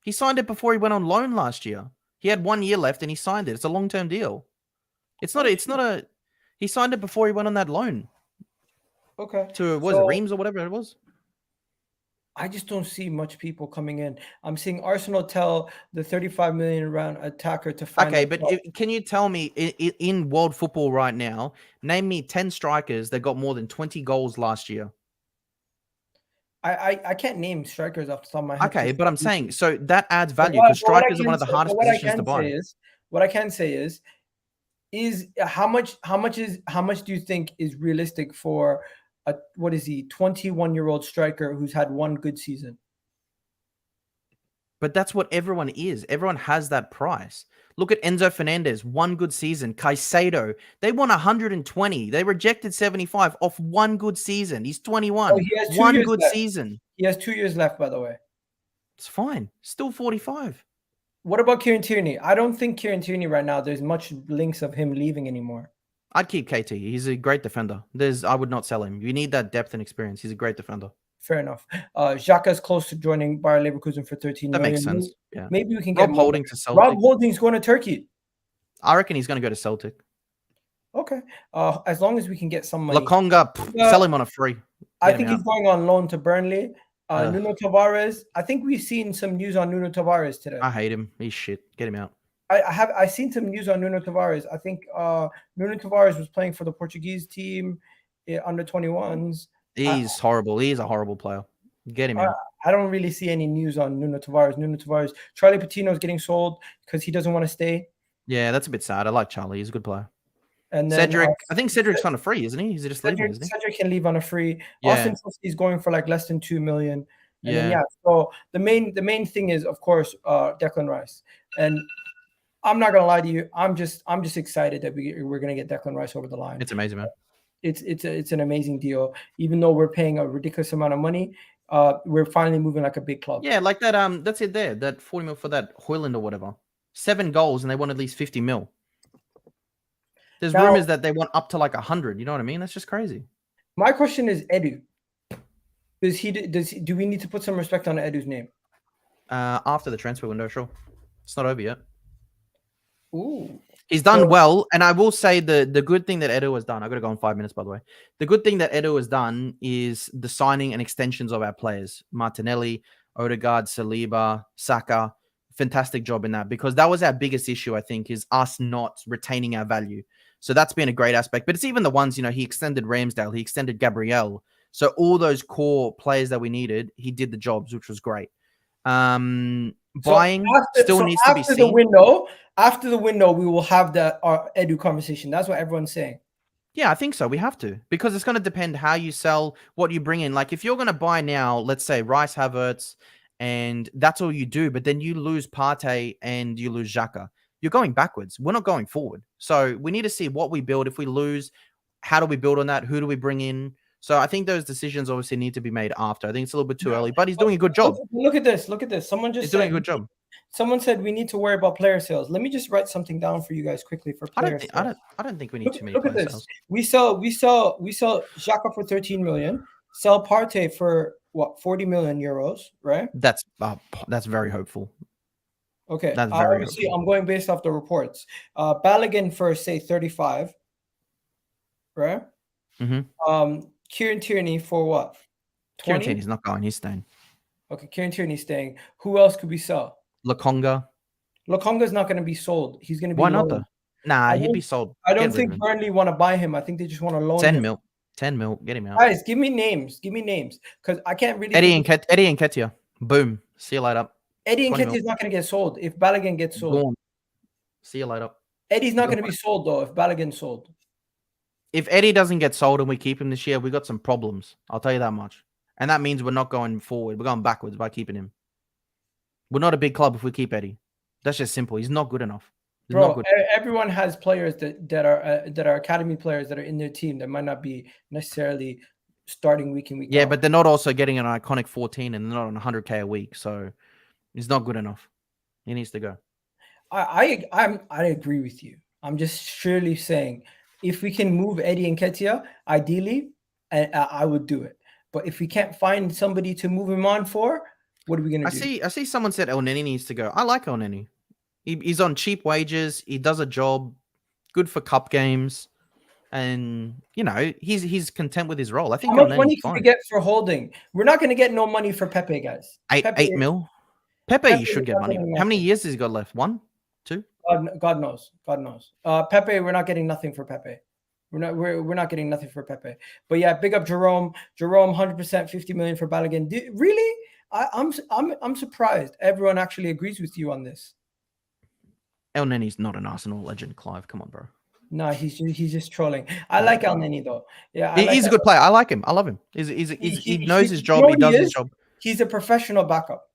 He signed it before he went on loan last year. He had 1 year left and he signed it. It's a long-term deal. He signed it before he went on that loan. Okay. To, was it Reims or whatever it was? I just don't see much people coming in. I'm seeing Arsenal tell the 35 million round attacker to find. Okay, but can you tell me in world football right now, name me 10 strikers that got more than 20 goals last year? I can't name strikers off the top of my head. Okay, but I'm saying, so that adds value because strikers are one of the hardest positions to buy. What I can say is how much do you think is realistic for a 21-year-old striker who's had one good season? But that's what everyone is. Everyone has that price. Look at Enzo Fernandez, one good season. Caicedo, they won 120. They rejected 75 off one good season. He's 21. Oh, he has one good season. He has 2 years left, by the way. It's fine. Still 45. What about Kieran Tierney? I don't think Kieran Tierney right now, there's much links of him leaving anymore. I'd keep KT. He's a great defender. I would not sell him. You need that depth and experience. He's a great defender. Fair enough. Xhaka is close to joining Bayer Leverkusen for 13 million. That makes sense. Yeah. Maybe we can Rob get Holding to Celtic. Rob Holding's going to Turkey. I reckon he's going to go to Celtic. Okay. As long as we can get some money. Lokonga, sell him on a free. I think he's going on loan to Burnley. Nuno Tavares. I think we've seen some news on Nuno Tavares today. I hate him. He's shit. Get him out. I've seen some news on Nuno Tavares. I think Nuno Tavares was playing for the Portuguese team under 21s. He's horrible. He's a horrible player. Get him out. I don't really see any news on Nuno Tavares. Charlie Patino is getting sold because he doesn't want to stay. Yeah, that's a bit sad. I like Charlie. He's a good player. And then, Cedric, I think Cedric's kind of free, isn't he? He's just leaving, isn't he? Cedric can leave on a free. Yeah. Austin He's going for like less than 2 million. And then, so the main thing is, of course, Declan Rice. And I'm not gonna lie to you. I'm just excited that we're gonna get Declan Rice over the line. It's amazing, man. It's an amazing deal. Even though we're paying a ridiculous amount of money, we're finally moving like a big club. Yeah, like that. That's it there. That 40 mil for that Hoyland or whatever. 7 goals and they want at least 50 mil. There's rumors that they want up to like 100. You know what I mean? That's just crazy. My question is Edu. Do we need to put some respect on Edu's name? After the transfer window, sure. It's not over yet. Ooh. He's done well, and I will say the good thing that Edu has done. I got to go in 5 minutes, by the way. The good thing that Edu has done is the signing and extensions of our players: Martinelli, Odegaard, Saliba, Saka. Fantastic job in that, because that was our biggest issue. I think is us not retaining our value. So that's been a great aspect. But it's even the ones, he extended Ramsdale, he extended Gabriel. So all those core players that we needed, he did the jobs, which was great. Buying still needs to be seen. After the window, we will have that Edu conversation. That's what everyone's saying. Yeah, I think so. We have to, because it's going to depend how you sell, what you bring in. Like if you're going to buy now, let's say Rice, Havertz, and that's all you do, but then you lose Partey and you lose Xhaka, you're going backwards. We're not going forward. So we need to see what we build. If we lose, how do we build on that? Who do we bring in? So I think those decisions obviously need to be made after. I think it's a little bit too early, but he's doing a good job. Look at this. Someone just doing a good job. Someone said we need to worry about player sales. Let me just write something down for you guys quickly for player sales. I don't think we need too many player sales. We sell Xhaka for 13 million. Sell Partey for what, 40 million euros, right? That's very hopeful. Okay. That's very obviously I'm going based off the reports. Balogun for say 35, right? Mm-hmm. Kieran Tierney for what? 20? Kieran Tierney's not going. He's staying. Okay, Kieran Tierney's staying. Who else could we sell? Lokonga. Lokonga's not going to be sold. He's going to be Why not though? Nah, he'd be sold. I don't think Burnley want to buy him. I think they just want to loan 10 him. mil. 10 mil. Get him out. Guys, give me names. Give me names. Because I can't really Eddie and Nketiah. Boom. See you later. Eddie 20 Nketiah mil. is not going to get sold if Balogun gets sold. Gone. See you later. Eddie's not going to be sold, though, if Balogun's sold. If Eddie doesn't get sold and we keep him this year, we got some problems. I'll tell you that much. And that means we're not going forward. We're going backwards by keeping him. We're not a big club if we keep Eddie. That's just simple. He's not good enough. Bro, everyone has players that are academy players that are in their team that might not be necessarily starting week in, week out. Yeah, but they're not also getting an iconic 14 and they're not on 100K a week. So he's not good enough. He needs to go. I agree with you. I'm just surely saying if we can move Eddie Nketiah, ideally, I would do it. But if we can't find somebody to move him on for, what are we going to do? I see someone said El Neni needs to go. I like El Neni. He's on cheap wages. He does a job. Good for cup games. And, you know, he's content with his role. I think how much money can we get for Holding? We're not going to get no money for Pepe, guys. 8 mil. Pepe, you should get money. How many years has he got left? 1? 2? God knows. God knows. Pepe, we're not getting nothing for Pepe. We're not getting nothing for Pepe. But yeah, big up Jerome. Jerome, 100%, 50 million for Balogun. Really? I'm surprised. Everyone actually agrees with you on this. El Neni's not an Arsenal legend, Clive. Come on, bro. No, he's just trolling. I like El Neni though. Yeah, he's a good player. I like him. I love him. He knows his job. He does his job. He's a professional backup.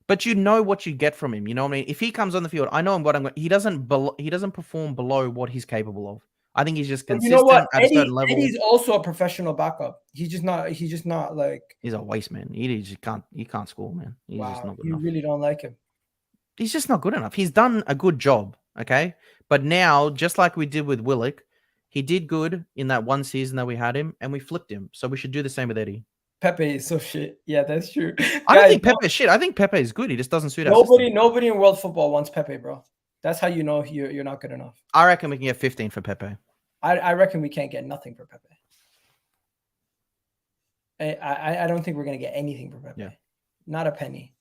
But you know what you get from him. You know what I mean? If he comes on the field, I know what I'm going. He doesn't perform below what he's capable of. I think he's just consistent you know what? at a certain level. Eddie's also a professional backup. He's just not like. He's a waste man. He can't score, man. He's just not good enough. You really don't like him. He's just not good enough. He's done a good job, okay? But now, just like we did with Willock, he did good in that one season that we had him, and we flipped him. So we should do the same with Eddie. Pepe is so shit. Yeah, that's true. I don't think Pepe is shit. I think Pepe is good. He just doesn't suit us. Nobody in world football wants Pepe, bro. That's how you know you're not good enough. I reckon we can get 15 for Pepe. I reckon we can't get nothing for Pepe. I don't think we're gonna get anything for Pepe. Yeah. Not a penny.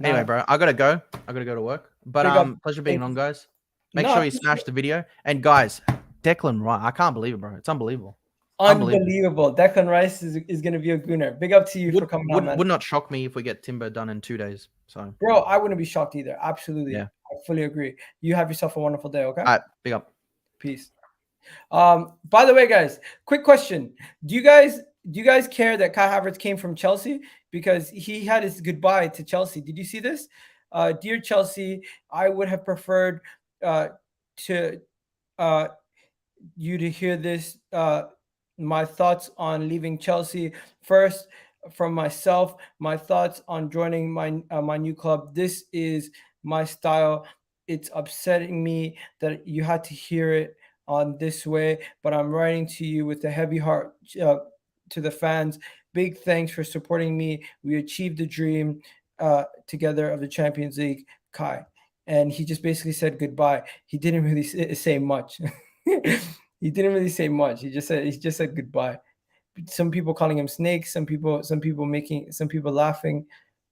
Anyway, bro, I gotta go. I gotta go to work. But pleasure being on, guys. Make sure you smash the video. And guys, Declan Rice, I can't believe it, bro. It's unbelievable. Unbelievable. Declan Rice is gonna be a gooner. Big up to you for coming on, man. Would not shock me if we get Timber done in 2 days. So, bro, I wouldn't be shocked either. Absolutely. Yeah. I fully agree. You have yourself a wonderful day. Okay. All right. Big up. Peace. By the way, guys, quick question. Do you guys care that Kai Havertz came from Chelsea? Because he had his goodbye to Chelsea. Did you see this? Dear Chelsea, I would have preferred to you to hear this. My thoughts on leaving Chelsea. First, from myself, my thoughts on joining my new club. This is my style. It's upsetting me that you had to hear it on this way, but I'm writing to you with a heavy heart. To the fans, big thanks for supporting me. We achieved the dream together of the Champions League, Kai. And he just basically said goodbye. He didn't really say much. He didn't really say much. He just said goodbye. Some people calling him snakes. Some people laughing.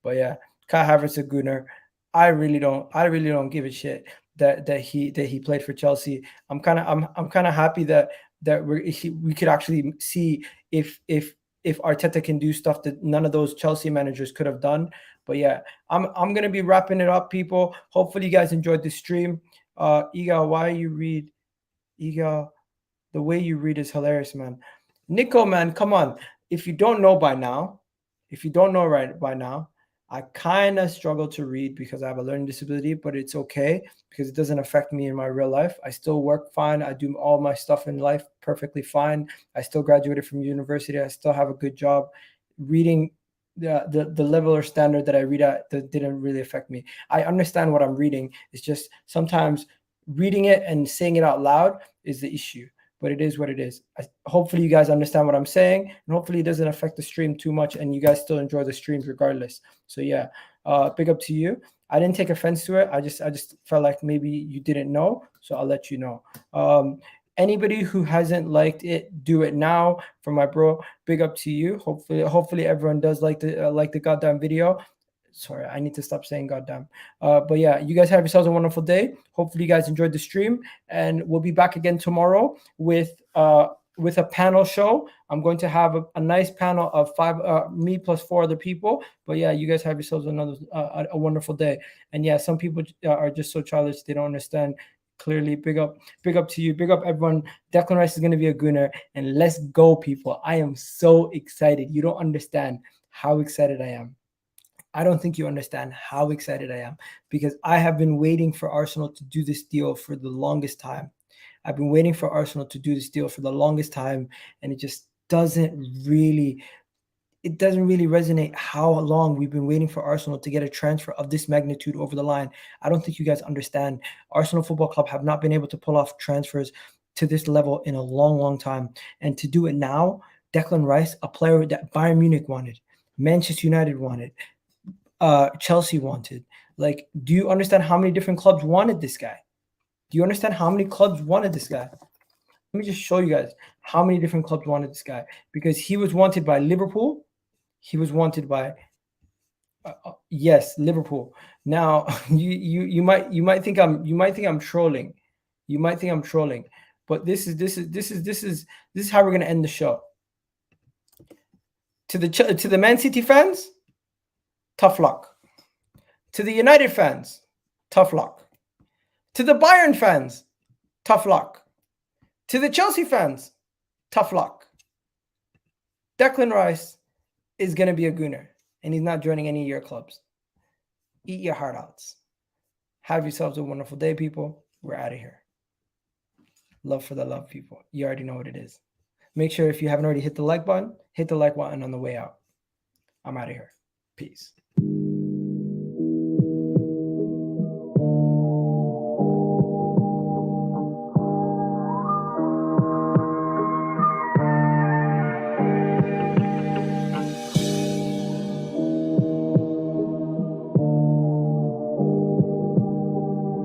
But yeah, Kai Havertz a gooner. I really don't give a shit that he played for Chelsea. I'm kind of happy that we could actually see if Arteta can do stuff that none of those Chelsea managers could have done. But yeah, I'm gonna be wrapping it up, people. Hopefully you guys enjoyed the stream. Iga, the way you read is hilarious, man. Nico, man, come on. If you don't know by now, I kind of struggle to read because I have a learning disability, but it's okay because it doesn't affect me in my real life. I still work fine. I do all my stuff in life perfectly fine. I still graduated from university. I still have a good job. Reading the level or standard that I read at that didn't really affect me. I understand what I'm reading. It's just sometimes reading it and saying it out loud is the issue. But it is what it is. Hopefully you guys understand what I'm saying, and hopefully it doesn't affect the stream too much, and you guys still enjoy the streams regardless. So yeah, big up to you. I didn't take offense to it. I just felt like maybe you didn't know, so I'll let you know. Anybody who hasn't liked it, do it now. For my bro, big up to you. Hopefully everyone does like the goddamn video. Sorry, I need to stop saying goddamn. But yeah, you guys have yourselves a wonderful day. Hopefully you guys enjoyed the stream, and we'll be back again tomorrow with with a panel show. I'm going to have a nice panel of me plus 4 other people. But yeah, you guys have yourselves another a wonderful day. And yeah, some people are just so childish, they don't understand. Clearly, big up to you, big up everyone. Declan Rice is going to be a gooner, and let's go, people. I am so excited. You don't understand how excited I am. I don't think you understand how excited I am, because I have been waiting for Arsenal to do this deal for the longest time. I've been waiting for Arsenal to do this deal for the longest time, and it just doesn't really resonate how long we've been waiting for Arsenal to get a transfer of this magnitude over the line. I don't think you guys understand. Arsenal Football Club have not been able to pull off transfers to this level in a long, long time. And to do it now, Declan Rice, a player that Bayern Munich wanted, Manchester United wanted, Chelsea wanted. Like, do you understand how many different clubs wanted this guy? Do you understand how many clubs wanted this guy? Let me just show you guys how many different clubs wanted this guy, because he was wanted by Liverpool. He was wanted by yes, Liverpool. Now you might think I'm trolling. You might think I'm trolling, but this is how we're gonna end the show. To the Man City fans, tough luck. To the United fans, tough luck. To the Bayern fans, tough luck. To the Chelsea fans, tough luck. Declan Rice is going to be a gooner, and he's not joining any of your clubs. Eat your heart out. Have yourselves a wonderful day, people. We're out of here. Love for the love, people. You already know what it is. Make sure, if you haven't already hit the like button, hit the like button on the way out. I'm out of here. Peace.